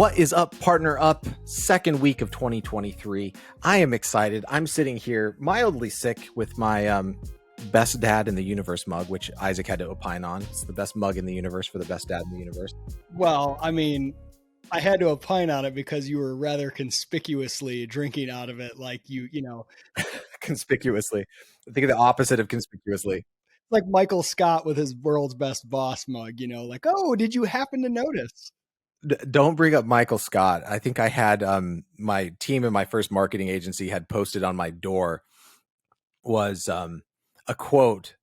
What is up, Partner Up? Second week of 2023. I am excited. I'm sitting here mildly sick with my best dad in the universe mug, which Isaac had to opine on. It's the best mug in the universe for the best dad in the universe. Well, I mean, I had to opine on it because you were rather conspicuously drinking out of it, like you know. Conspicuously. I think of the opposite of conspicuously. Like Michael Scott with his world's best boss mug, like, oh, did you happen to notice? Don't bring up Michael Scott. I think I had my team in my first marketing agency had posted on my door was a quote,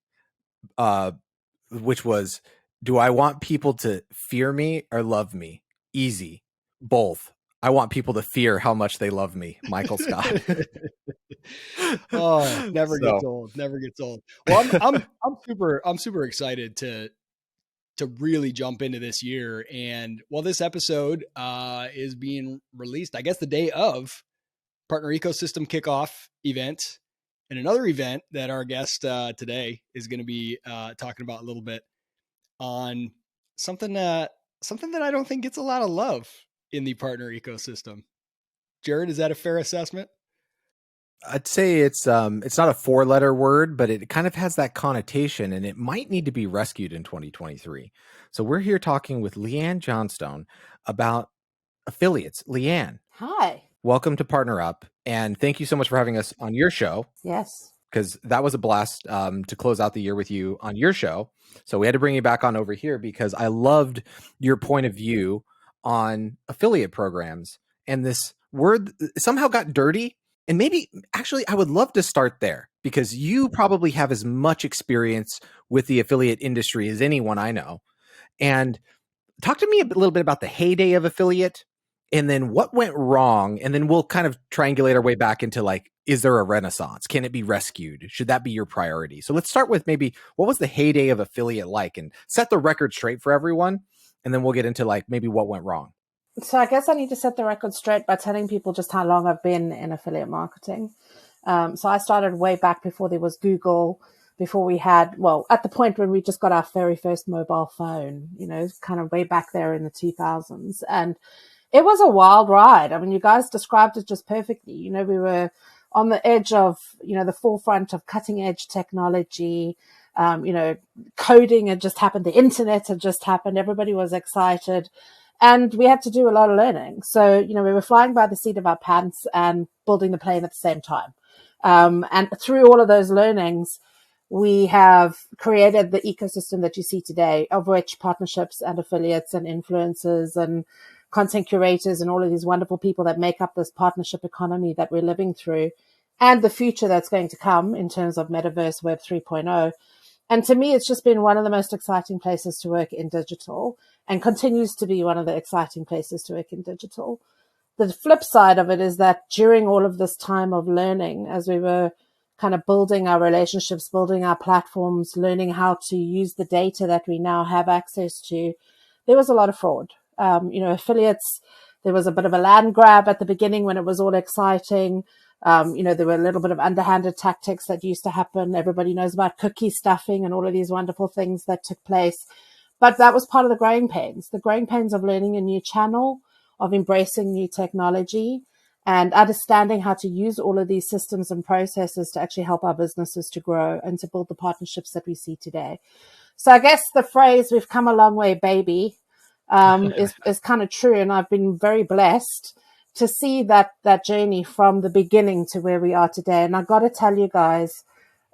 which was, "Do I want people to fear me or love me? Easy, both. I want people to fear how much they love me." Michael Scott. Oh, never gets old. Never gets old. Well, I'm super excited to really jump into this year. And this episode is being released, I guess, the day of Partner Ecosystem Kickoff event, and another event that our guest today is going to be talking about a little bit on something that I don't think gets a lot of love in the partner ecosystem. Jared, is that a fair assessment? I'd say it's not a 4-letter word, but it kind of has that connotation, and it might need to be rescued in 2023. So we're here talking with Leanne Johnstone about affiliates. Leanne. Hi. Welcome to Partner Up, and thank you so much for having us on your show. Yes. Because that was a blast to close out the year with you on your show. So we had to bring you back on over here because I loved your point of view on affiliate programs. And this word somehow got dirty. And maybe, actually, I would love to start there because you probably have as much experience with the affiliate industry as anyone I know. And talk to me a little bit about the heyday of affiliate and then what went wrong. And then we'll kind of triangulate our way back into like, is there a renaissance? Can it be rescued? Should that be your priority? So let's start with maybe what was the heyday of affiliate like and set the record straight for everyone. And then we'll get into like maybe what went wrong. So I guess I need to set the record straight by telling people just how long I've been in affiliate marketing. So I started way back before there was Google, before we had, at the point when we just got our very first mobile phone, kind of way back there in the 2000s. And it was a wild ride. I mean, you guys described it just perfectly. We were on the edge of, the forefront of cutting edge technology. Coding had just happened. The internet had just happened. Everybody was excited. And we had to do a lot of learning. So, we were flying by the seat of our pants and building the plane at the same time. And through all of those learnings, we have created the ecosystem that you see today, of which partnerships and affiliates and influencers and content curators and all of these wonderful people that make up this partnership economy that we're living through, and the future that's going to come in terms of metaverse, Web 3.0. And to me, it's just been one of the most exciting places to work in digital and continues to be one of the exciting places to work in digital. The flip side of it is that during all of this time of learning, as we were kind of building our relationships, building our platforms, learning how to use the data that we now have access to, there was a lot of fraud. Affiliates, there was a bit of a land grab at the beginning when it was all exciting. There were a little bit of underhanded tactics that used to happen. Everybody knows about cookie stuffing and all of these wonderful things that took place. But that was part of the growing pains of learning a new channel, of embracing new technology and understanding how to use all of these systems and processes to actually help our businesses to grow and to build the partnerships that we see today. So I guess the phrase, "we've come a long way, baby," is kind of true. And I've been very blessed to see that journey from the beginning to where we are today. And I got to tell you guys,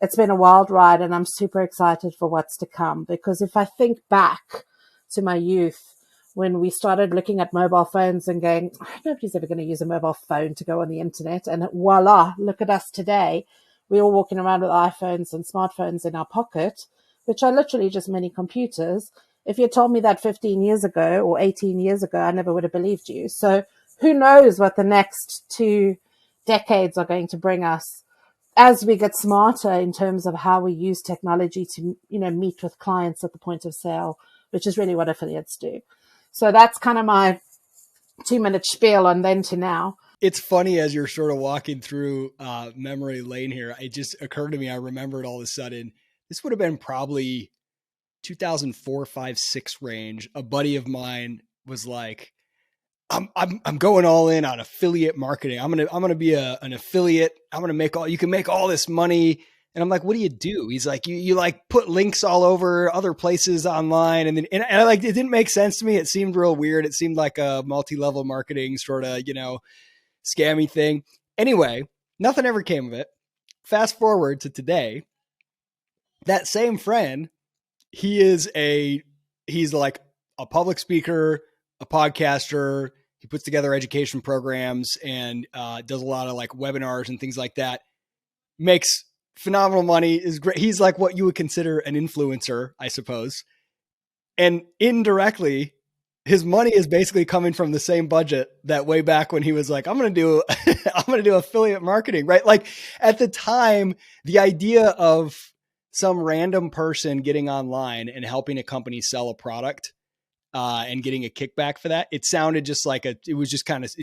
it's been a wild ride and I'm super excited for what's to come. Because if I think back to my youth, when we started looking at mobile phones and going, nobody's ever going to use a mobile phone to go on the internet. And voila, look at us today. We're all walking around with iPhones and smartphones in our pocket, which are literally just mini computers. If you told me that 15 years ago or 18 years ago, I never would have believed you. So who knows what the next 2 decades are going to bring us as we get smarter in terms of how we use technology to, meet with clients at the point of sale, which is really what affiliates do. So that's kind of my 2-minute spiel on then to now. It's funny as you're sort of walking through memory lane here. It just occurred to me, I remembered all of a sudden, this would have been probably 2004, 5, 6 range. A buddy of mine was like, I'm going all in on affiliate marketing. I'm gonna be an affiliate. I'm gonna you can make all this money. And I'm like, what do? He's like, you like put links all over other places online. And then, and I like, it didn't make sense to me. It seemed real weird. It seemed like a multi-level marketing sort of, scammy thing. Anyway, nothing ever came of it. Fast forward to today, that same friend, he's like a public speaker, a podcaster. He puts together education programs and does a lot of like webinars and things like that. Makes phenomenal money, is great. He's like what you would consider an influencer, I suppose. And indirectly, his money is basically coming from the same budget that way back when he was like, I'm going to do affiliate marketing, right? Like at the time, the idea of some random person getting online and helping a company sell a product and getting a kickback for that, it sounded just like it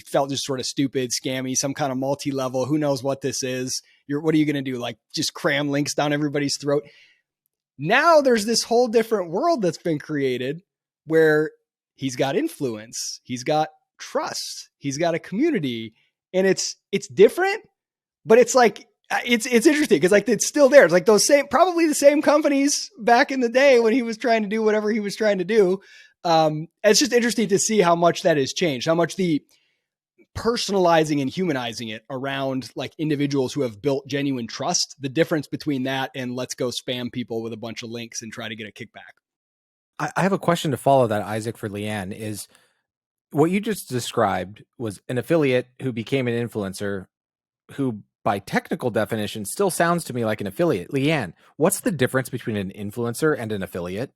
felt just sort of stupid, scammy, some kind of multi-level, who knows what this is. What are you going to do? Like just cram links down everybody's throat. Now there's this whole different world that's been created where he's got influence, he's got trust, he's got a community, and it's different, but it's like, it's interesting because like it's still there. It's like probably the same companies back in the day when he was trying to do whatever he was trying to do. It's just interesting to see how much that has changed, how much the personalizing and humanizing it around like individuals who have built genuine trust, the difference between that and let's go spam people with a bunch of links and try to get a kickback. I have a question to follow that, Isaac, for Leanne. Is what you just described was an affiliate who became an influencer who by technical definition still sounds to me like an affiliate. Leanne, what's the difference between an influencer and an affiliate?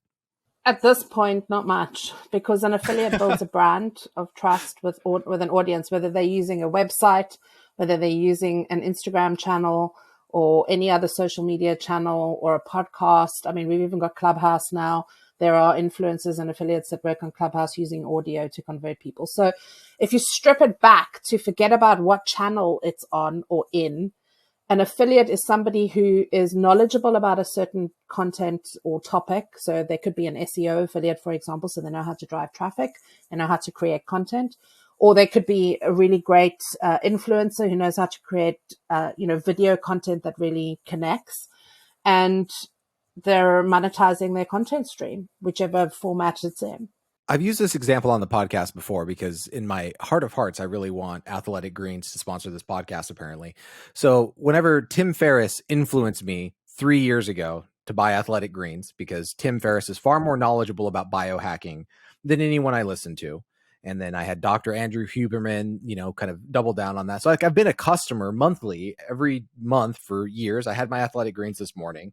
At this point, not much, because an affiliate builds a brand of trust with an audience, whether they're using a website, whether they're using an Instagram channel or any other social media channel or a podcast. I mean, we've even got Clubhouse now. There are influencers and affiliates that work on Clubhouse using audio to convert people. So if you strip it back to forget about what channel it's on or in, an affiliate is somebody who is knowledgeable about a certain content or topic. So they could be an SEO affiliate, for example, so they know how to drive traffic, they know how to create content. Or they could be a really great influencer who knows how to create, video content that really connects. And they're monetizing their content stream, whichever format it's in. I've used this example on the podcast before because in my heart of hearts, I really want Athletic Greens to sponsor this podcast, apparently. So whenever Tim Ferriss influenced me 3 years ago to buy Athletic Greens, because Tim Ferriss is far more knowledgeable about biohacking than anyone I listen to. And then I had Dr. Andrew Huberman, kind of double down on that. So like I've been a customer monthly every month for years. I had my Athletic Greens this morning.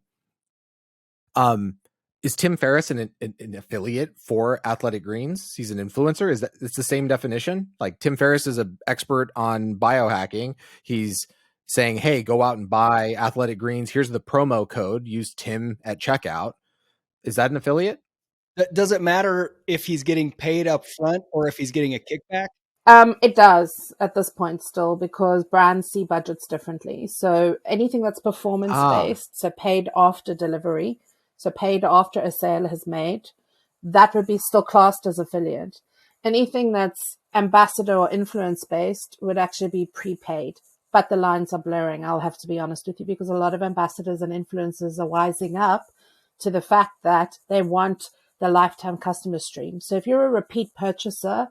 Is Tim Ferriss an affiliate for Athletic Greens? He's an influencer. It's the same definition? Like Tim Ferriss is an expert on biohacking. He's saying, hey, go out and buy Athletic Greens. Here's the promo code. Use Tim at checkout. Is that an affiliate? Does it matter if he's getting paid up front or if he's getting a kickback? It does at this point still, because brands see budgets differently. So anything that's performance based, so paid after delivery, so paid after a sale has made, that would be still classed as affiliate. Anything that's ambassador or influence based would actually be prepaid, but the lines are blurring. I'll have to be honest with you, because a lot of ambassadors and influencers are wising up to the fact that they want the lifetime customer stream. So if you're a repeat purchaser,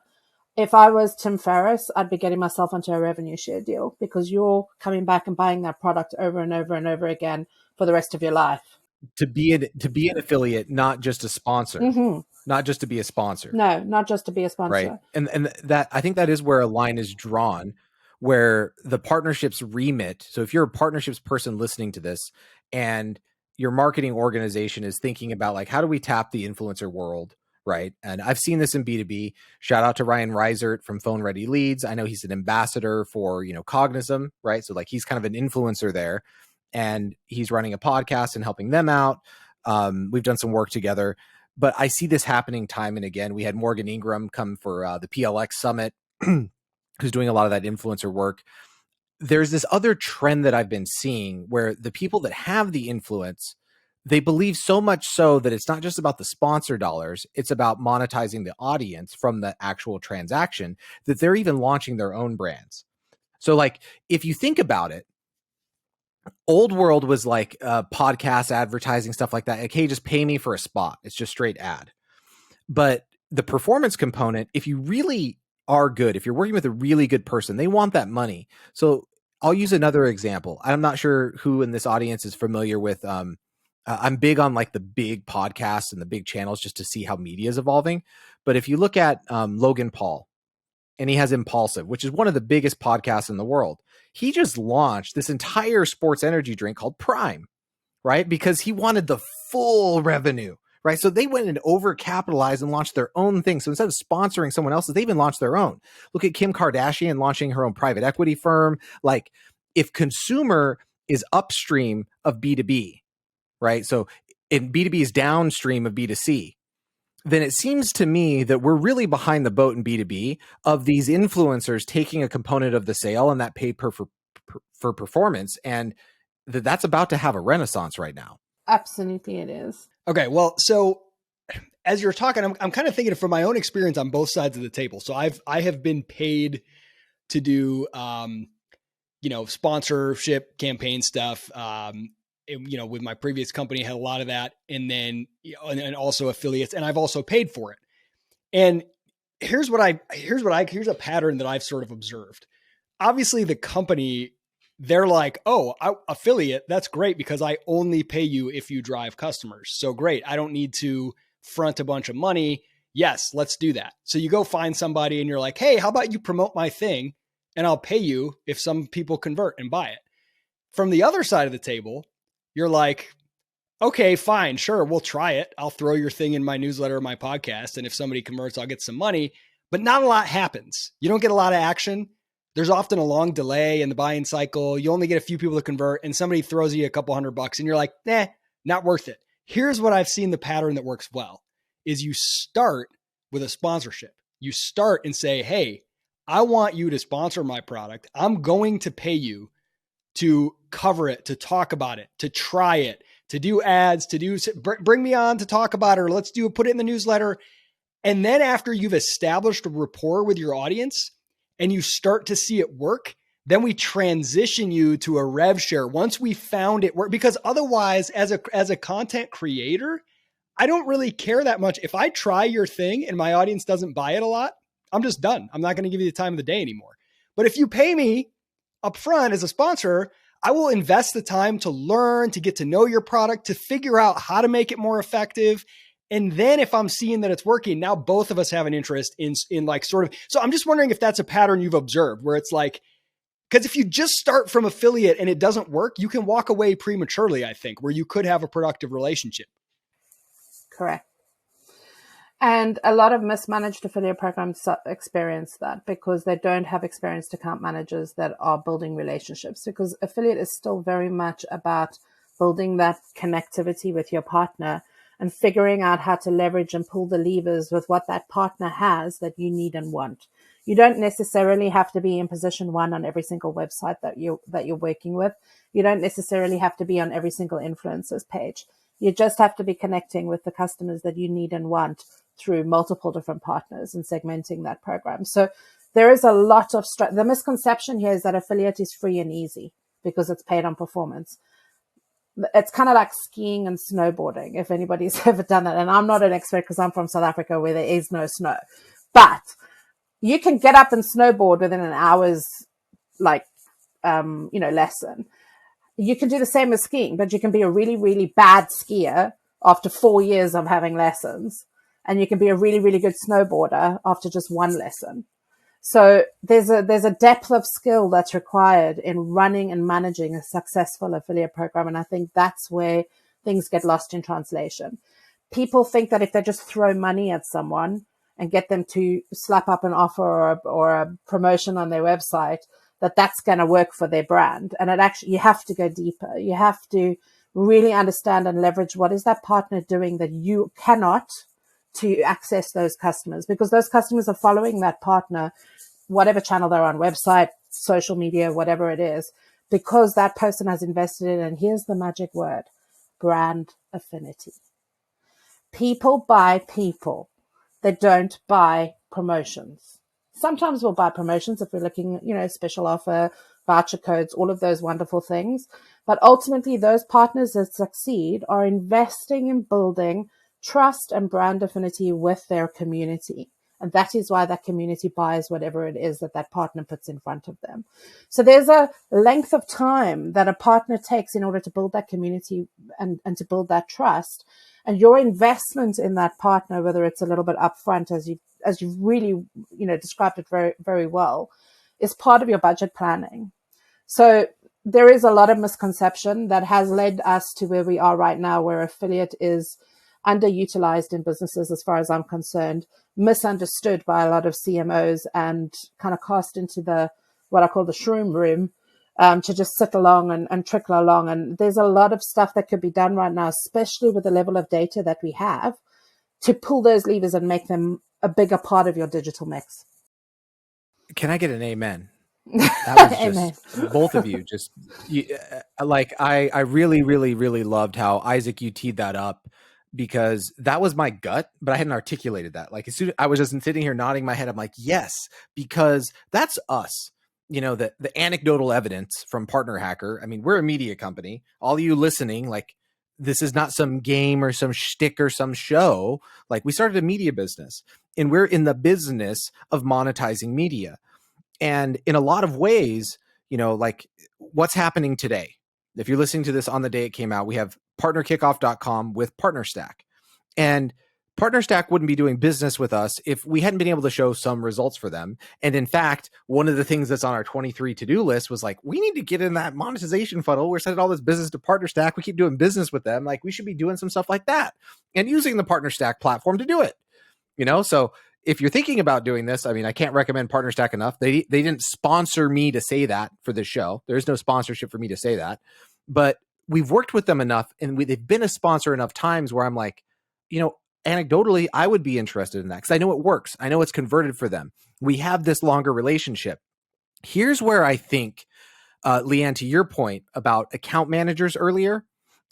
if I was Tim Ferriss, I'd be getting myself onto a revenue share deal, because you're coming back and buying that product over and over and over again for the rest of your life. To be an affiliate, not just a sponsor, not just to be a sponsor. No, not just to be a sponsor. Right. And that, I think that is where a line is drawn, where the partnerships remit. So if you're a partnerships person listening to this and your marketing organization is thinking about like, how do we tap the influencer world? Right. And I've seen this in B2B. Shout out to Ryan Reisert from Phone Ready Leads. I know he's an ambassador for, Cognism, right? So like he's kind of an influencer there, and he's running a podcast and helping them out. We've done some work together, but I see this happening time and again. We had Morgan Ingram come for the PLX Summit, who's doing a lot of that influencer work. There's this other trend that I've been seeing where the people that have the influence they believe so much so that it's not just about the sponsor dollars, it's about monetizing the audience from the actual transaction, that they're even launching their own brands. So like, if you think about it, old world was like podcast advertising, stuff like that. Like, hey, just pay me for a spot. It's just straight ad. But the performance component, if you really are good, if you're working with a really good person, they want that money. So I'll use another example. I'm not sure who in this audience is familiar with, I'm big on like the big podcasts and the big channels just to see how media is evolving. But if you look at Logan Paul, and he has Impulsive, which is one of the biggest podcasts in the world. He just launched this entire sports energy drink called Prime, right? Because he wanted the full revenue, right? So they went and overcapitalized and launched their own thing. So instead of sponsoring someone else's, they even launched their own. Look at Kim Kardashian launching her own private equity firm. Like, if consumer is upstream of B2B, right? So B2B is downstream of B2C, then it seems to me that we're really behind the boat in B2B of these influencers taking a component of the sale and that pay for performance. And that's about to have a renaissance right now. Absolutely, it is. Okay, well, so as you're talking, I'm kind of thinking from my own experience on both sides of the table. So I have been paid to do, sponsorship campaign stuff. With my previous company, I had a lot of that, and then and also affiliates, and I've also paid for it. And here's a pattern that I've sort of observed. Obviously, the company, they're like, oh, affiliate, that's great because I only pay you if you drive customers. So great, I don't need to front a bunch of money. Yes, let's do that. So you go find somebody and you're like, hey, how about you promote my thing and I'll pay you if some people convert and buy it. From the other side of the table, you're like, okay, fine, sure, we'll try it. I'll throw your thing in my newsletter or my podcast, and if somebody converts, I'll get some money. But not a lot happens. You don't get a lot of action. There's often a long delay in the buying cycle. You only get a few people to convert, and somebody throws you a couple $100 and you're like, nah, not worth it. Here's what I've seen the pattern that works well is you start with a sponsorship. You start and say, hey, I want you to sponsor my product. I'm going to pay you to cover it, to talk about it, to try it, to do ads, bring me on to talk about it, or put it in the newsletter. And then after you've established a rapport with your audience and you start to see it work, then we transition you to a rev share once we found it work. Because otherwise, as a content creator, I don't really care that much. If I try your thing and my audience doesn't buy it a lot, I'm just done. I'm not going to give you the time of the day anymore. But if you pay me upfront as a sponsor, I will invest the time to learn, to get to know your product, to figure out how to make it more effective. And then if I'm seeing that it's working, now both of us have an interest in like sort of, so I'm just wondering if that's a pattern you've observed where it's like, because if you just start from affiliate and it doesn't work, you can walk away prematurely, I think, where you could have a productive relationship. Correct. And a lot of mismanaged affiliate programs experience that because they don't have experienced account managers that are building relationships, because affiliate is still very much about building that connectivity with your partner and figuring out how to leverage and pull the levers with what that partner has that you need and want. You don't necessarily have to be in position one on every single website that you're working with. You don't necessarily have to be on every single influencer's page. You just have to be connecting with the customers that you need and want through multiple different partners and segmenting that program. So there is a lot of the misconception here is that affiliate is free and easy because it's paid on performance. It's kind of like skiing and snowboarding, if anybody's ever done that. And I'm not an expert because I'm from South Africa where there is no snow. But you can get up and snowboard within an hour's lesson. You can do the same with skiing, but you can be a really, really bad skier after 4 years of having lessons. And you can be a really, really good snowboarder after just one lesson. So there's a depth of skill that's required in running and managing a successful affiliate program. And I think that's where things get lost in translation. People think that if they just throw money at someone and get them to slap up an offer or a promotion on their website, that's going to work for their brand. And you have to go deeper. You have to really understand and leverage what is that partner doing that you cannot to access those customers, because those customers are following that partner, whatever channel they're on, website, social media, whatever it is, because that person has invested in it. And here's the magic word, brand affinity. People buy people. They don't buy promotions. Sometimes we'll buy promotions if we're looking, special offer, voucher codes, all of those wonderful things. But ultimately, those partners that succeed are investing in building trust and brand affinity with their community. And that is why that community buys whatever it is that partner puts in front of them. So there's a length of time that a partner takes in order to build that community and to build that trust. And your investment in that partner, whether it's a little bit upfront, as you've really, described it very, very well, is part of your budget planning. So there is a lot of misconception that has led us to where we are right now, where affiliate is underutilized in businesses, as far as I'm concerned, misunderstood by a lot of CMOs, and kind of cast into what I call the shroom room, to just sit along and trickle along. And there's a lot of stuff that could be done right now, especially with the level of data that we have, to pull those levers and make them a bigger part of your digital mix. Can I get an amen? That was Amen. just both of you. I really, really, really loved how, Isaac, you teed that up, because that was my gut, but I hadn't articulated that. Like, as soon as I was just sitting here nodding my head, I'm like, yes, because that's us. The anecdotal evidence from Partner Hacker. I mean, we're a media company. All you listening, like, this is not some game or some shtick or some show. Like, we started a media business, and we're in the business of monetizing media. And in a lot of ways, like, what's happening today, if you're listening to this on the day it came out, we have partnerkickoff.com with PartnerStack. And PartnerStack wouldn't be doing business with us if we hadn't been able to show some results for them. And in fact, one of the things that's on our 23 to-do list was like, we need to get in that monetization funnel. We're sending all this business to PartnerStack. We keep doing business with them. Like, we should be doing some stuff like that and using the PartnerStack platform to do it. So if you're thinking about doing this, I mean, I can't recommend PartnerStack enough. They didn't sponsor me to say that for this show. There's no sponsorship for me to say that, but we've worked with them enough, and they've been a sponsor enough times where I'm like, anecdotally, I would be interested in that because I know it works. I know it's converted for them. We have this longer relationship. Here's where I think, Leanne, to your point about account managers earlier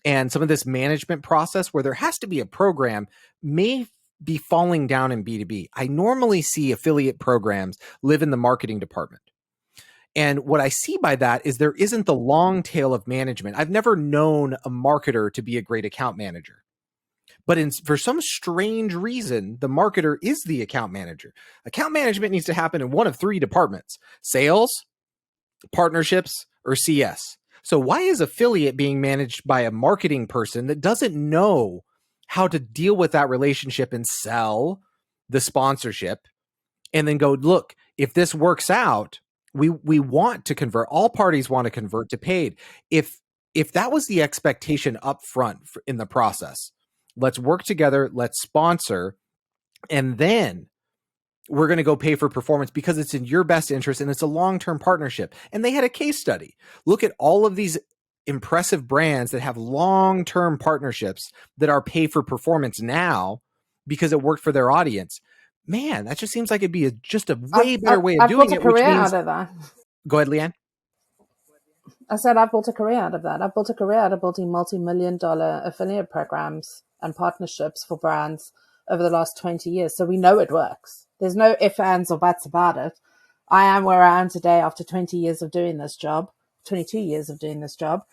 and some of this management process where there has to be a program, may be falling down in B2B. I normally see affiliate programs live in the marketing department. And what I see by that is there isn't the long tail of management. I've never known a marketer to be a great account manager. But for some strange reason, the marketer is the account manager. Account management needs to happen in one of three departments: sales, partnerships, or CS. So why is affiliate being managed by a marketing person that doesn't know how to deal with that relationship and sell the sponsorship, and then go, look, if this works out, we want to convert. All parties want to convert to paid. If that was the expectation up front in the process, let's work together, let's sponsor, and then we're going to go pay for performance because it's in your best interest and it's a long-term partnership. And they had a case study. Look at all of these impressive brands that have long-term partnerships that are pay for performance now because it worked for their audience. Man, that just seems like it'd be just a way better way of doing it. I've built a career out of that. Go ahead, Leanne. I said I've built a career out of that. I've built a career out of building multi-million-dollar affiliate programs and partnerships for brands over the last 20 years. So we know it works. There's no ifs, ands, or buts about it. I am where I am today after 20 years of doing this job, 22 years of doing this job.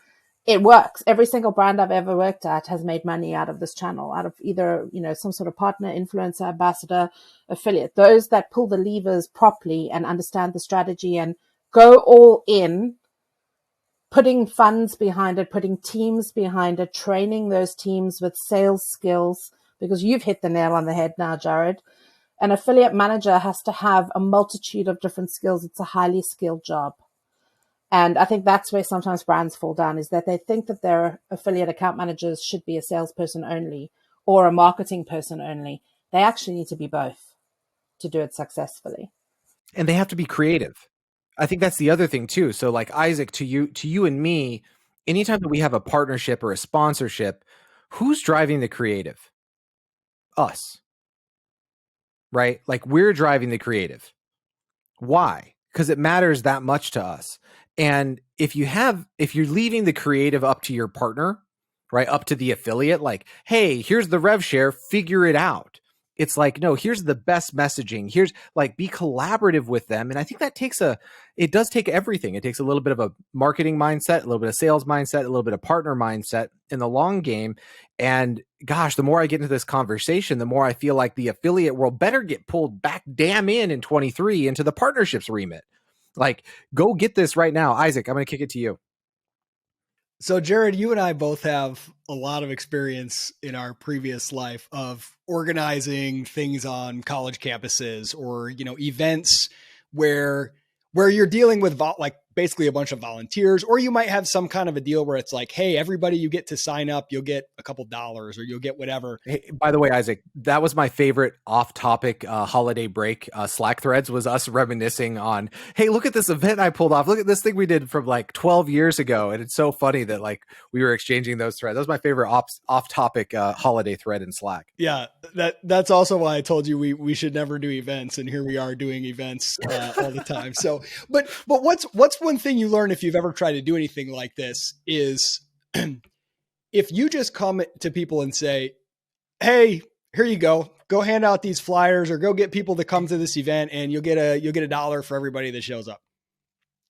It works. Every single brand I've ever worked at has made money out of this channel, out of either, some sort of partner, influencer, ambassador, affiliate. Those that pull the levers properly and understand the strategy and go all in, putting funds behind it, putting teams behind it, training those teams with sales skills, because you've hit the nail on the head now, Jared. An affiliate manager has to have a multitude of different skills. It's a highly skilled job. And I think that's where sometimes brands fall down, is that they think that their affiliate account managers should be a salesperson only or a marketing person only. They actually need to be both to do it successfully. And they have to be creative. I think that's the other thing too. So like, Isaac, to you and me, anytime that we have a partnership or a sponsorship, who's driving the creative? Us. Right? Like, we're driving the creative. Why? Because it matters that much to us. And if you're leaving the creative up to your partner, right? Up to the affiliate, like, hey, here's the rev share, figure it out. It's like, no, here's the best messaging. Here's like, be collaborative with them. And I think that it does take everything. It takes a little bit of a marketing mindset, a little bit of sales mindset, a little bit of partner mindset in the long game. And gosh, the more I get into this conversation, the more I feel like the affiliate world better get pulled back damn in 23 into the partnerships remit. Like, go get this right now. Isaac, I'm going to kick it to you. So Jared, you and I both have a lot of experience in our previous life of organizing things on college campuses or, events where you're dealing with like basically a bunch of volunteers, or you might have some kind of a deal where it's like, hey, everybody you get to sign up, you'll get a couple dollars or you'll get whatever. Hey, by the way, Isaac, that was my favorite off-topic holiday break Slack threads, was us reminiscing on, hey, look at this event I pulled off. Look at this thing we did from like 12 years ago. And it's so funny that like we were exchanging those threads. That was my favorite off-topic holiday thread in Slack. Yeah, that's also why I told you we should never do events, and here we are doing events all the time. So, but what's one thing you learn if you've ever tried to do anything like this is if you just come to people and say, hey, here you go hand out these flyers or go get people to come to this event and you'll get a dollar for everybody that shows up.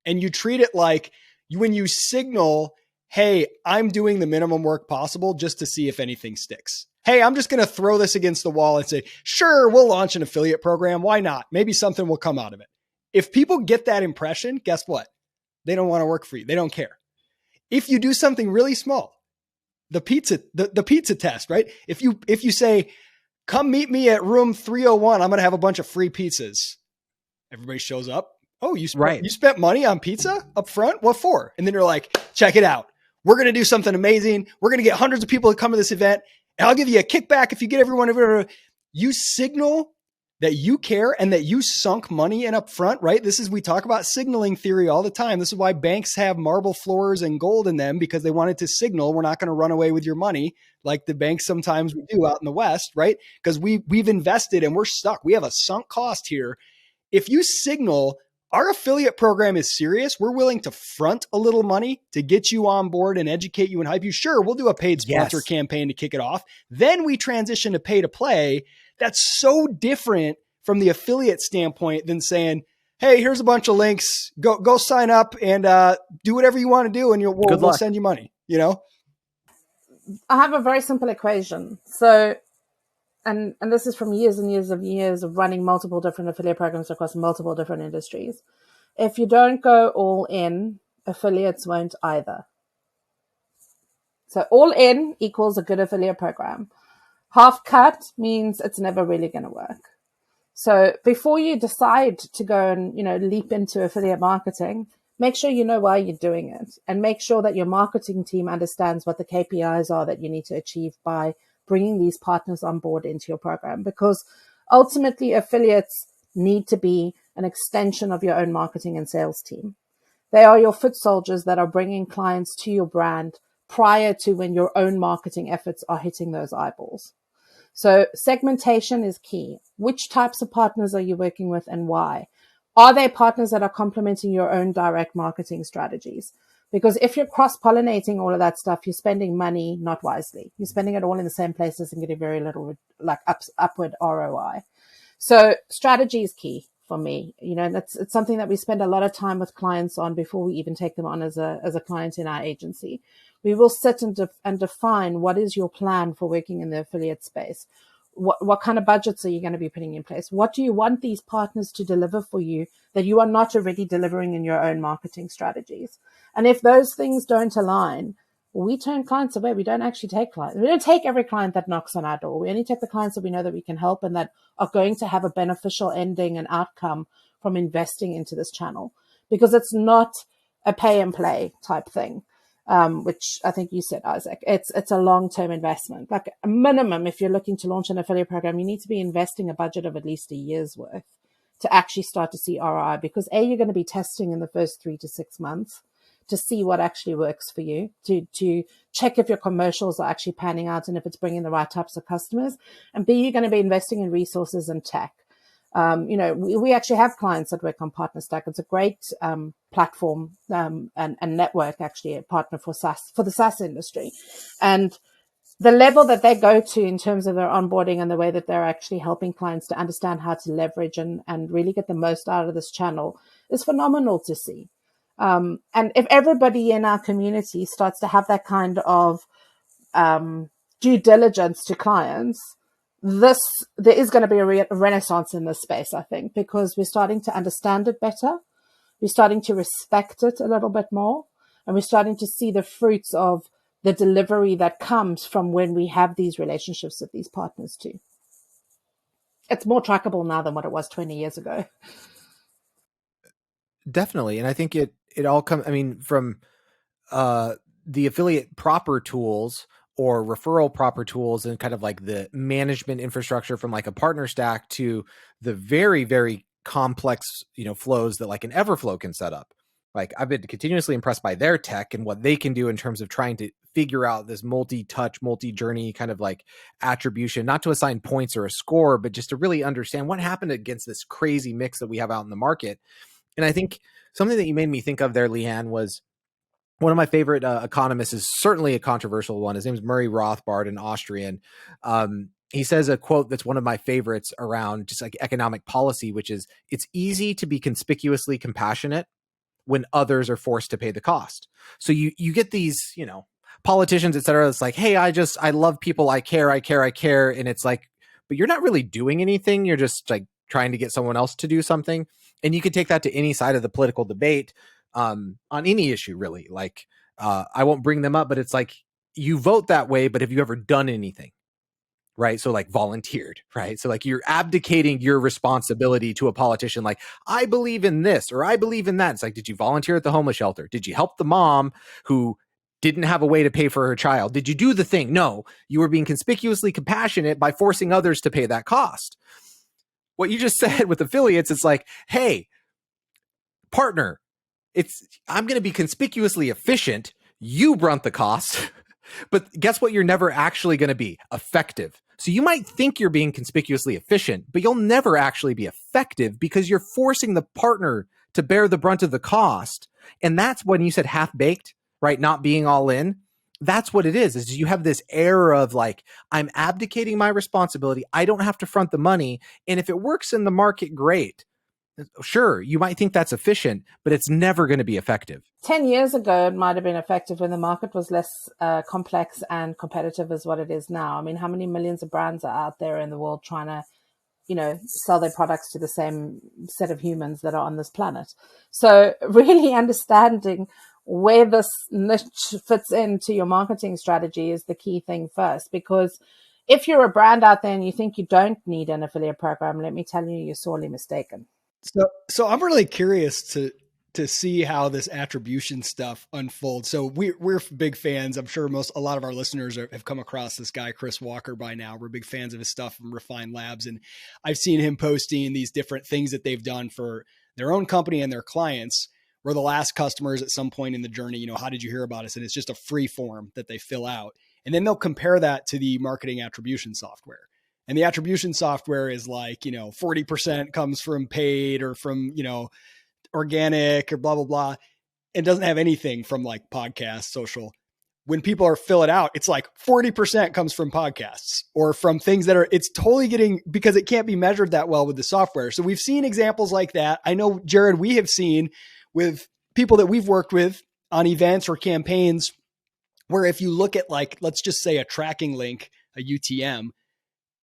And you treat it like when you signal, hey, I'm doing the minimum work possible just to see if anything sticks. Hey, I'm just going to throw this against the wall and say, sure, we'll launch an affiliate program. Why not? Maybe something will come out of it. If people get that impression, guess what? They don't want to work for you. They don't care. If you do something really small, the pizza test, right? If you say, come meet me at room 301, I'm going to have a bunch of free pizzas. Everybody shows up. Oh, you spent money on pizza up front? What for? And then you're like, check it out. We're going to do something amazing. We're going to get hundreds of people to come to this event. And I'll give you a kickback if you get everyone over. You signal that you care and that you sunk money in up front, right? We talk about signaling theory all the time. This is why banks have marble floors and gold in them, because they wanted to signal, we're not going to run away with your money like the banks sometimes do out in the West, right? Because we've invested and we're stuck. We have a sunk cost here. If you signal, our affiliate program is serious, we're willing to front a little money to get you on board and educate you and hype you. Sure, we'll do a paid sponsor campaign to kick it off. Then we transition to pay to play. That's so different from the affiliate standpoint than saying, hey, here's a bunch of links. Go sign up and do whatever you want to do, and we'll send you money. I have a very simple equation. So, and this is from years and years of running multiple different affiliate programs across multiple different industries. If you don't go all in, affiliates won't either. So all in equals a good affiliate program. Half cut means it's never really going to work. So before you decide to go and, leap into affiliate marketing, make sure you know why you're doing it, and make sure that your marketing team understands what the KPIs are that you need to achieve by bringing these partners on board into your program, because ultimately affiliates need to be an extension of your own marketing and sales team. They are your foot soldiers that are bringing clients to your brand prior to when your own marketing efforts are hitting those eyeballs. So segmentation is key. Which types of partners are you working with and why? Are they partners that are complementing your own direct marketing strategies? Because if you're cross-pollinating all of that stuff, you're spending money not wisely. You're spending it all in the same places and getting very little upward ROI. So strategy is key for me. It's something that we spend a lot of time with clients on before we even take them on as a client in our agency. We will sit and define what is your plan for working in the affiliate space. What kind of budgets are you going to be putting in place? What do you want these partners to deliver for you that you are not already delivering in your own marketing strategies? And if those things don't align, we turn clients away. We don't actually take clients. We don't take every client that knocks on our door. We only take the clients that we know that we can help and that are going to have a beneficial ending and outcome from investing into this channel, because it's not a pay and play type thing. Which I think you said, Isaac, it's a long-term investment. Like a minimum, if you're looking to launch an affiliate program, you need to be investing a budget of at least a year's worth to actually start to see ROI, because you're going to be testing in the first 3 to 6 months to see what actually works for you, to check if your commercials are actually panning out and if it's bringing the right types of customers. And B, you're going to be investing in resources and tech. We actually have clients that work on PartnerStack. It's a great platform and network, actually a partner for the SaaS industry. And the level that they go to in terms of their onboarding and the way that they're actually helping clients to understand how to leverage and really get the most out of this channel is phenomenal to see. And if everybody in our community starts to have that kind of due diligence to clients, there is going to be a renaissance in this space, I think, because we're starting to understand it better. We're starting to respect it a little bit more, and we're starting to see the fruits of the delivery that comes from when we have these relationships with these partners too. It's more trackable now than what it was 20 years ago. Definitely. And I think it all comes, I mean, from the affiliate proper tools or referral proper tools and kind of like the management infrastructure from like a partner stack to the very, very complex, flows that like an Everflow can set up. Like I've been continuously impressed by their tech and what they can do in terms of trying to figure out this multi-touch, multi-journey kind of like attribution, not to assign points or a score, but just to really understand what happened against this crazy mix that we have out in the market. And I think something that you made me think of there, Leanne, was one of my favorite economists, is certainly a controversial one. His name is Murray Rothbard, an Austrian. He says a quote that's one of my favorites around just like economic policy, which is, it's easy to be conspicuously compassionate when others are forced to pay the cost. So you get these, politicians, et cetera. It's like, hey, I love people. I care. And it's like, but you're not really doing anything. You're just like trying to get someone else to do something. And you could take that to any side of the political debate on any issue, really. Like, I won't bring them up, but it's like, you vote that way, but have you ever done anything? Right. So like volunteered, right? So like you're abdicating your responsibility to a politician. Like, I believe in this, or I believe in that. It's like, did you volunteer at the homeless shelter? Did you help the mom who didn't have a way to pay for her child? Did you do the thing? No, you were being conspicuously compassionate by forcing others to pay that cost. What you just said with affiliates, it's like, hey, partner, I'm going to be conspicuously efficient. You brunt the cost. But guess what? You're never actually going to be effective. So you might think you're being conspicuously efficient, but you'll never actually be effective because you're forcing the partner to bear the brunt of the cost. And that's when you said half-baked, right? Not being all in. That's what it is you have this air of like, I'm abdicating my responsibility. I don't have to front the money. And if it works in the market, great. Sure, you might think that's efficient, but it's never going to be effective. 10 years ago, it might have been effective when the market was less complex and competitive as what it is now. I mean, how many millions of brands are out there in the world trying to, sell their products to the same set of humans that are on this planet? So really understanding where this niche fits into your marketing strategy is the key thing first, because if you're a brand out there and you think you don't need an affiliate program, let me tell you, you're sorely mistaken. So I'm really curious to see how this attribution stuff unfolds. So we're big fans. I'm sure a lot of our listeners have come across this guy, Chris Walker, by now. We're big fans of his stuff from Refine Labs. And I've seen him posting these different things that they've done for their own company and their clients, where the last customers at some point in the journey, how did you hear about us? And it's just a free form that they fill out. And then they'll compare that to the marketing attribution software. And the attribution software is like, 40% comes from paid or from, organic or blah, blah, blah. It doesn't have anything from like podcasts, social. When people fill it out, it's like 40% comes from podcasts or from things that it's totally getting, because it can't be measured that well with the software. So we've seen examples like that. I know, Jared, we have seen with people that we've worked with on events or campaigns where if you look at like, let's just say a tracking link, a UTM,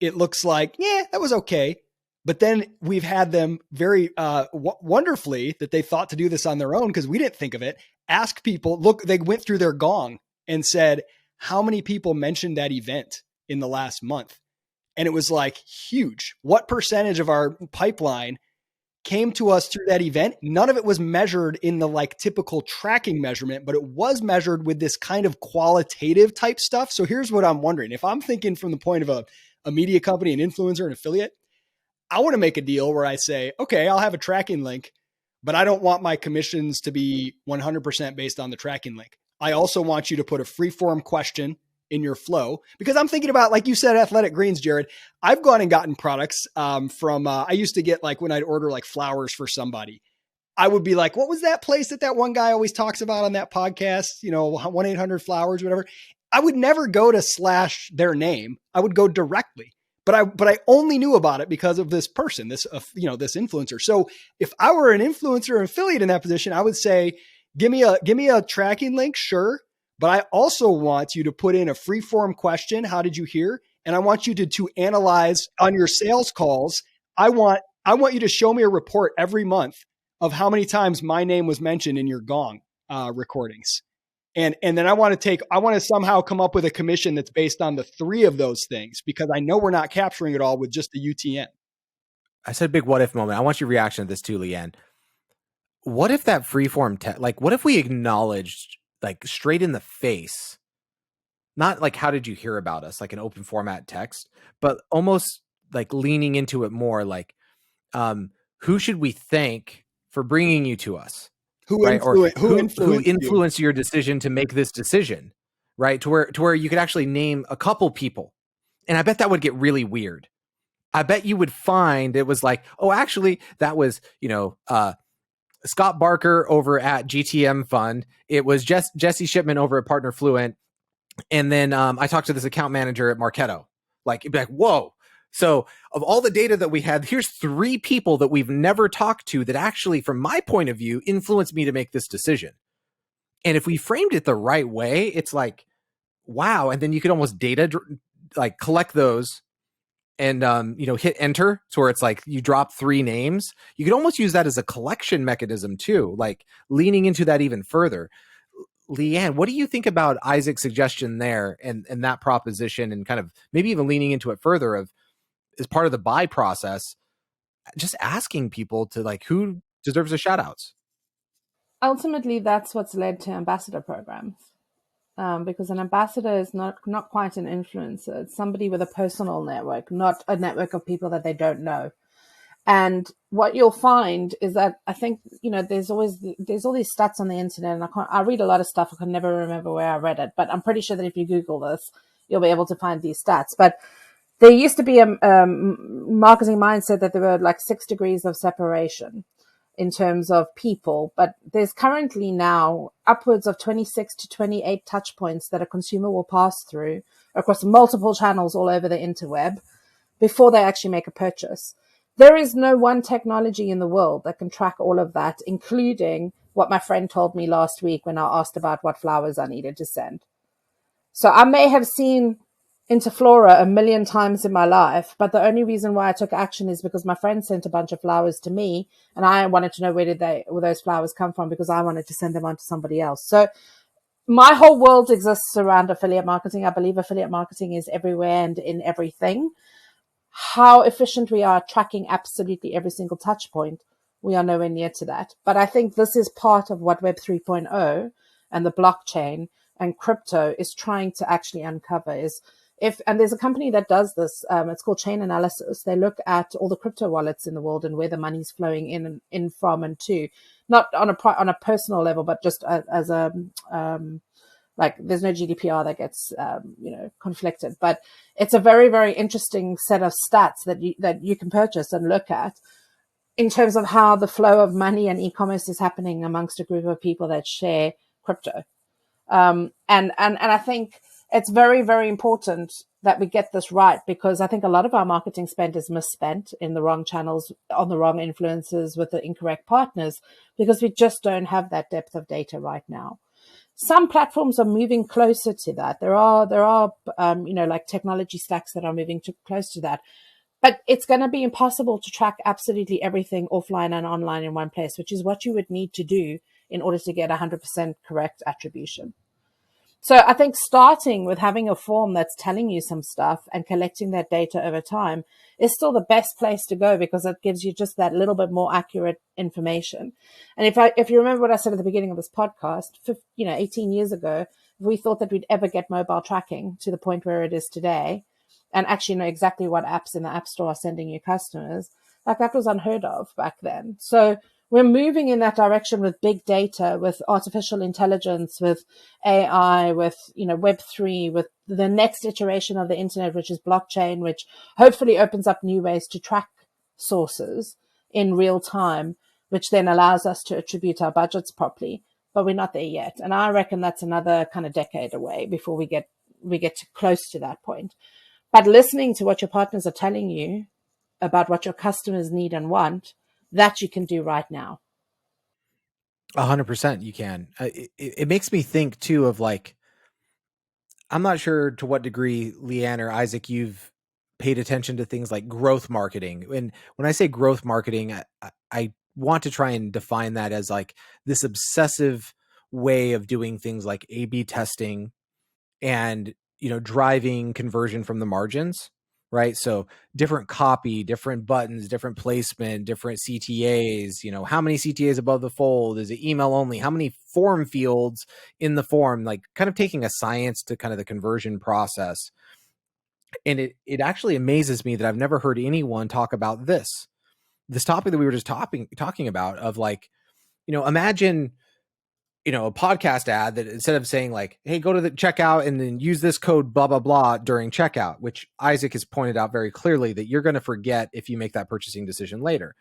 it looks like, yeah, that was okay. But then we've had them very wonderfully, that they thought to do this on their own because we didn't think of it, ask people, look, they went through their gong and said, how many people mentioned that event in the last month? And it was like huge. What percentage of our pipeline came to us through that event? None of it was measured in the like typical tracking measurement, but it was measured with this kind of qualitative type stuff. So here's what I'm wondering. If I'm thinking from the point of a media company, an influencer, an affiliate, I want to make a deal where I say, okay, I'll have a tracking link, but I don't want my commissions to be 100% based on the tracking link. I also want you to put a free form question in your flow, because I'm thinking about, like you said, athletic greens, Jared. I've gone and gotten products from, I used to get like when I'd order like flowers for somebody, I would be like, what was that place that one guy always talks about on that podcast? 1-800-Flowers, whatever. I would never go to / their name. I would go directly. But I only knew about it because of this person, this influencer. So if I were an influencer or affiliate in that position, I would say, give me a tracking link, sure. But I also want you to put in a free form question. How did you hear? And I want you to analyze on your sales calls. I want you to show me a report every month of how many times my name was mentioned in your Gong recordings. And then I want to somehow come up with a commission that's based on the 3 of those things, because I know we're not capturing it all with just the UTN. I said big what if moment. I want your reaction to this too, Leanne. What if that freeform what if we acknowledged like straight in the face, not like how did you hear about us, like an open format text, but almost like leaning into it more like who should we thank for bringing you to us? Who influenced your decision to make this decision, right? To where you could actually name a couple people. And I bet that would get really weird. I bet you would find it was like, oh, actually, that was, Scott Barker over at GTM Fund. It was Jesse Shipman over at Partner Fluent. And then I talked to this account manager at Marketo. Like, it'd be like, whoa. So of all the data that we had, here's 3 people that we've never talked to that actually, from my point of view, influenced me to make this decision. And if we framed it the right way, it's like, wow. And then you could almost like collect those and, hit enter. So where it's like you drop 3 names. You could almost use that as a collection mechanism too, like leaning into that even further. Leanne, what do you think about Isaac's suggestion there and that proposition, and kind of maybe even leaning into it further of, as part of the buy process, just asking people to like who deserves a shout outs? Ultimately, that's what's led to ambassador programs. Because an ambassador is not quite an influencer. It's somebody with a personal network, not a network of people that they don't know. And what you'll find is that I think, there's all these stats on the internet, and I read a lot of stuff. I can never remember where I read it, but I'm pretty sure that if you Google this, you'll be able to find these stats. But there used to be a marketing mindset that there were like 6 degrees of separation in terms of people, but there's currently now upwards of 26 to 28 touch points that a consumer will pass through across multiple channels all over the interweb before they actually make a purchase. There is no one technology in the world that can track all of that, including what my friend told me last week when I asked about what flowers I needed to send. So I may have seen Interflora 1 million times in my life, but the only reason why I took action is because my friend sent a bunch of flowers to me, and I wanted to know where those flowers come from, because I wanted to send them on to somebody else. So my whole world exists around affiliate marketing. I believe affiliate marketing is everywhere and in everything. How efficient we are tracking absolutely every single touch point, we are nowhere near to that. But I think this is part of what Web 3.0 and the blockchain and crypto is trying to actually uncover. And there's a company that does this, it's called Chain Analysis. They look at all the crypto wallets in the world and where the money's flowing in from and to, not on a personal level, but just as a, like there's no GDPR that gets, conflicted, but it's a very, very interesting set of stats that you can purchase and look at in terms of how the flow of money and e-commerce is happening amongst a group of people that share crypto. And I think it's very, very important that we get this right, because I think a lot of our marketing spend is misspent in the wrong channels, on the wrong influencers, with the incorrect partners, because we just don't have that depth of data right now. Some platforms are moving closer to that. There are like technology stacks that are moving close to that. But it's going to be impossible to track absolutely everything offline and online in one place, which is what you would need to do in order to get 100% correct attribution. So I think starting with having a form that's telling you some stuff and collecting that data over time is still the best place to go, because it gives you just that little bit more accurate information. And if you remember what I said at the beginning of this podcast, 18 years ago, if we thought that we'd ever get mobile tracking to the point where it is today, and actually know exactly what apps in the App Store are sending you customers, like that was unheard of back then. So we're moving in that direction with big data, with artificial intelligence, with AI, with, Web3, with the next iteration of the internet, which is blockchain, which hopefully opens up new ways to track sources in real time. which then allows us to attribute our budgets properly. But we're not there yet. And I reckon that's another kind of decade away before we get close to that point. But listening to what your partners are telling you about what your customers need and want, that you can do right now. 100% you can. It makes me think too of like, I'm not sure to what degree, Leanne or Isaac, you've paid attention to things like growth marketing. And when I say growth marketing, I want to try and define that as like this obsessive way of doing things like A/B testing and, driving conversion from the margins, right? So different copy, different buttons, different placement, different CTAs, how many CTAs above the fold? Is it email only? How many form fields in the form? Like kind of taking a science to kind of the conversion process. And it actually amazes me that I've never heard anyone talk about this topic that we were just talking about of like, imagine, a podcast ad that instead of saying like, hey, go to the checkout and then use this code, blah, blah, blah during checkout, which Isaac has pointed out very clearly that you're going to forget if you make that purchasing decision later.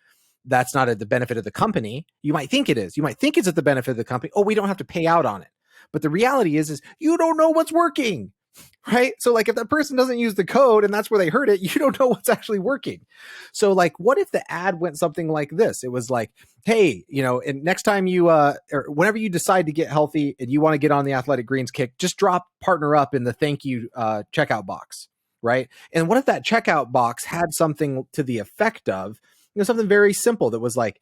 That's not at the benefit of the company. You might think it is. You might think it's at the benefit of the company. Oh, we don't have to pay out on it. But the reality is you don't know what's working, right? So like if that person doesn't use the code and that's where they heard it, you don't know what's actually working. So like, what if the ad went something like this? It was like, hey, and next time you, or whenever you decide to get healthy and you want to get on the athletic greens kick, just drop PartnerUp in the thank you checkout box, right? And what if that checkout box had something to the effect of, something very simple that was like,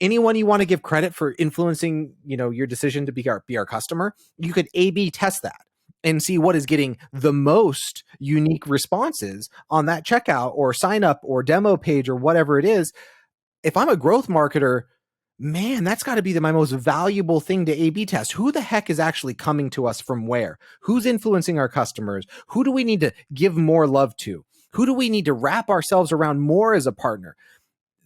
anyone you want to give credit for influencing, your decision to be our customer, you could A/B test that and see what is getting the most unique responses on that checkout or sign up or demo page or whatever it is. If I'm a growth marketer, man, that's got to be my most valuable thing to A/B test. Who the heck is actually coming to us from where? Who's influencing our customers? Who do we need to give more love to? Who do we need to wrap ourselves around more as a partner?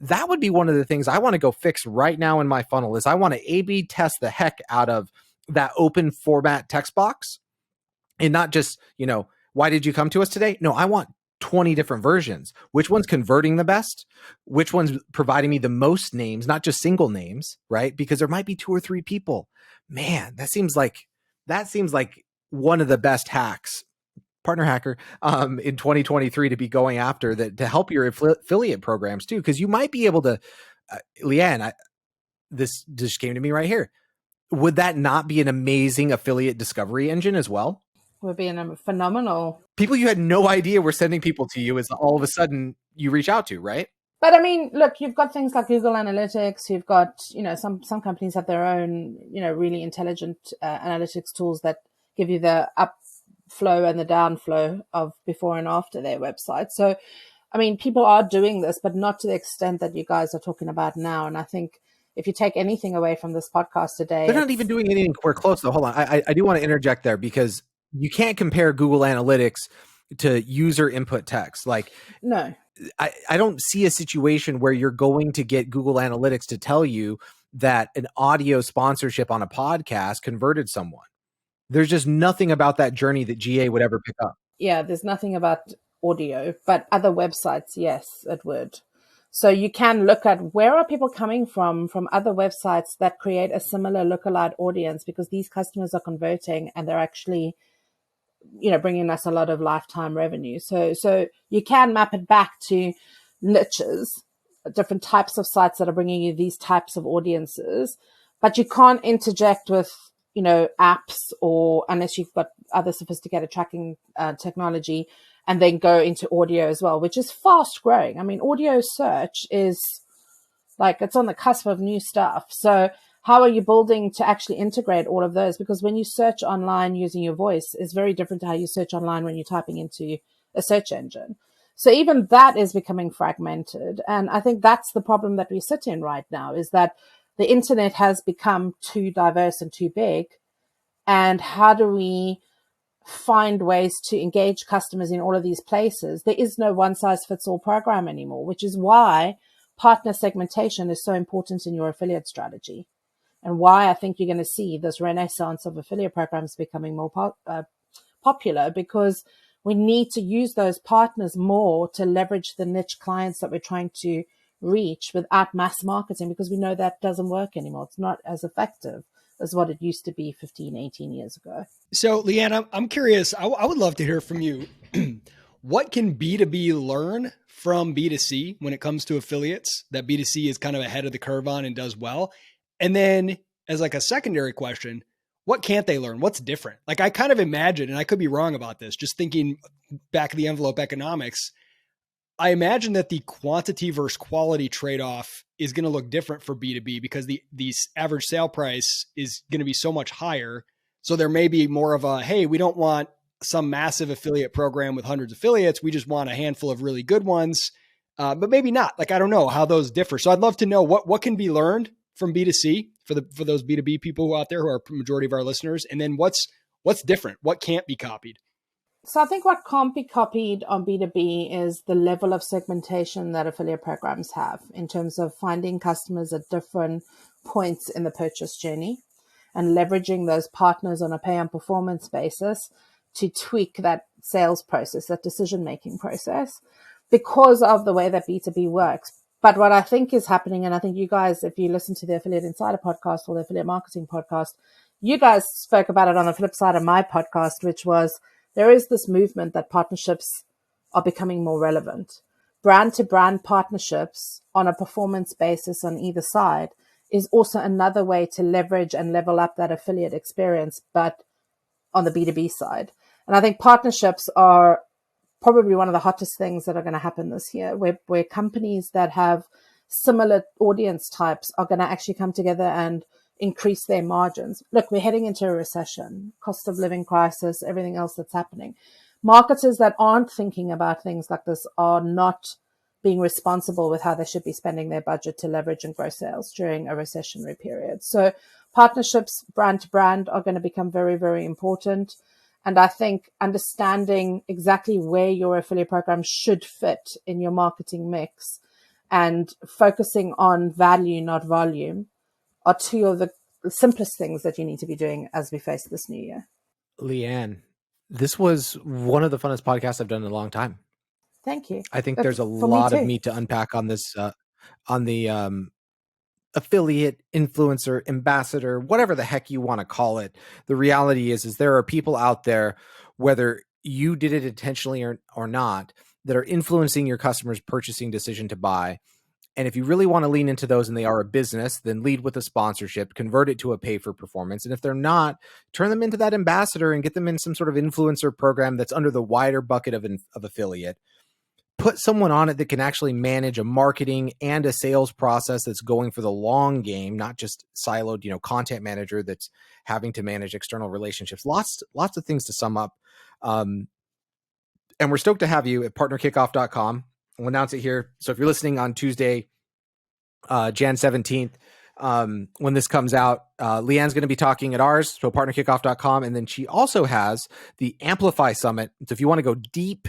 That would be one of the things I want to go fix right now in my funnel is I want to A/B test the heck out of that open format text box and not just, why did you come to us today? No, I want 20 different versions. Which one's converting the best? Which one's providing me the most names, not just single names, right? Because there might be 2 or 3 people. Man, that seems like one of the best hacks, partner hacker, in 2023 to be going after that to help your affiliate programs too. Cause you might be able to, Leanne, this just came to me right here. Would that not be an amazing affiliate discovery engine as well? Would be a phenomenal. People you had no idea were sending people to you as all of a sudden you reach out to, right? But I mean, look, you've got things like Google Analytics. You've got, some companies have their own, really intelligent analytics tools that give you the upflow and the downflow of before and after their website. So, I mean, people are doing this, but not to the extent that you guys are talking about now. And I think if you take anything away from this podcast today, they're not even doing anything. We're close though. Hold on. I do want to interject there because you can't compare Google Analytics to user input text. Like, no, I don't see a situation where you're going to get Google Analytics to tell you that an audio sponsorship on a podcast converted someone. There's just nothing about that journey that GA would ever pick up. Yeah, there's nothing about audio, but other websites, yes, it would. So you can look at where are people coming from other websites that create a similar lookalike audience, because these customers are converting and they're actually, bringing us a lot of lifetime revenue. So you can map it back to niches, different types of sites that are bringing you these types of audiences, but you can't interject with, apps or unless you've got other sophisticated tracking technology and then go into audio as well, which is fast growing. I mean, audio search is like, it's on the cusp of new stuff. So how are you building to actually integrate all of those? Because when you search online using your voice is very different to how you search online when you're typing into a search engine. So even that is becoming fragmented. And I think that's the problem that we sit in right now, is that the internet has become too diverse and too big. And how do we find ways to engage customers in all of these places? There is no one size fits all program anymore, which is why partner segmentation is so important in your affiliate strategy. And why I think you're going to see this renaissance of affiliate programs becoming more popular, because we need to use those partners more to leverage the niche clients that we're trying to reach without mass marketing, because we know that doesn't work anymore. It's not as effective as what it used to be 15, 18 years ago. So, Leanne, I'm curious. I would love to hear from you. What can B2B learn from B2C when it comes to affiliates that B2C is kind of ahead of the curve on and does well? And then as like a secondary question, what can't they learn? What's different? Like I kind of imagine, and I could be wrong about this, just thinking back of the envelope economics, I imagine that the quantity versus quality trade-off is going to look different for B2B because the average sale price is going to be so much higher. So there may be more of a, hey, we don't want some massive affiliate program with hundreds of affiliates. We just want a handful of really good ones, but maybe not. Like, I don't know how those differ. So I'd love to know what can be learned from B2C for those B2B people who are out there who are majority of our listeners. And then what's different? What can't be copied? So I think what can't be copied on B2B is the level of segmentation that affiliate programs have in terms of finding customers at different points in the purchase journey and leveraging those partners on a pay on performance basis to tweak that sales process, that decision-making process, because of the way that B2B works. But what I think is happening, and I think you guys, if you listen to the Affiliate Insider podcast or the Affiliate Marketing podcast, you guys spoke about it on the flip side of my podcast, which was there is this movement that partnerships are becoming more relevant. Brand-to-brand partnerships on a performance basis on either side is also another way to leverage and level up that affiliate experience, but on the B2B side. And I think partnerships are probably one of the hottest things that are going to happen this year, where companies that have similar audience types are going to actually come together and increase their margins. Look, we're heading into a recession, cost of living crisis, everything else that's happening. Marketers that aren't thinking about things like this are not being responsible with how they should be spending their budget to leverage and grow sales during a recessionary period. So partnerships, brand to brand, are going to become very, very important. And I think understanding exactly where your affiliate program should fit in your marketing mix and focusing on value, not volume, are two of the simplest things that you need to be doing as we face this new year. Leanne, this was one of the funnest podcasts I've done in a long time. Thank you. I think there's a lot of meat to unpack on this, on the affiliate, influencer, ambassador, whatever the heck you want to call it. The reality is there are people out there, whether you did it intentionally or not, that are influencing your customers' purchasing decision to buy. And if you really want to lean into those and they are a business, then lead with a sponsorship, convert it to a pay for performance. And if they're not, turn them into that ambassador and get them in some sort of influencer program that's under the wider bucket of affiliate. Put someone on it that can actually manage a marketing and a sales process that's going for the long game, not just siloed, content manager that's having to manage external relationships. Lots of things to sum up. And we're stoked to have you at partnerkickoff.com. We'll announce it here. So if you're listening on Tuesday, Jan 17th, when this comes out, Leanne's going to be talking at ours, so partnerkickoff.com. And then she also has the Amplify Summit. So if you want to go deep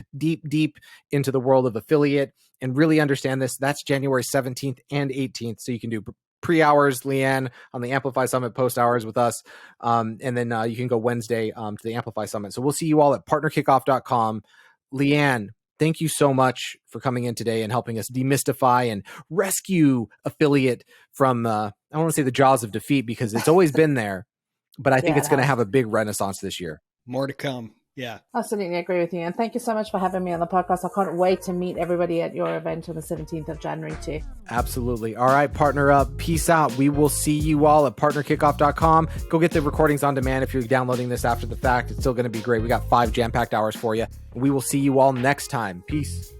into the world of affiliate and really understand this, that's January 17th and 18th. So you can do pre-hours, Leanne, on the Amplify Summit, post-hours with us. And then you can go Wednesday to the Amplify Summit. So we'll see you all at partnerkickoff.com. Leanne, thank you so much for coming in today and helping us demystify and rescue affiliate from, I don't want to say the jaws of defeat because it's always been there, but I think it's going to have a big renaissance this year. More to come. Yeah. Absolutely agree with you. And thank you so much for having me on the podcast. I can't wait to meet everybody at your event on the 17th of January too. Absolutely. All right, Partner Up. Peace out. We will see you all at partnerkickoff.com. Go get the recordings on demand if you're downloading this after the fact. It's still going to be great. We got 5 jam-packed hours for you. We will see you all next time. Peace.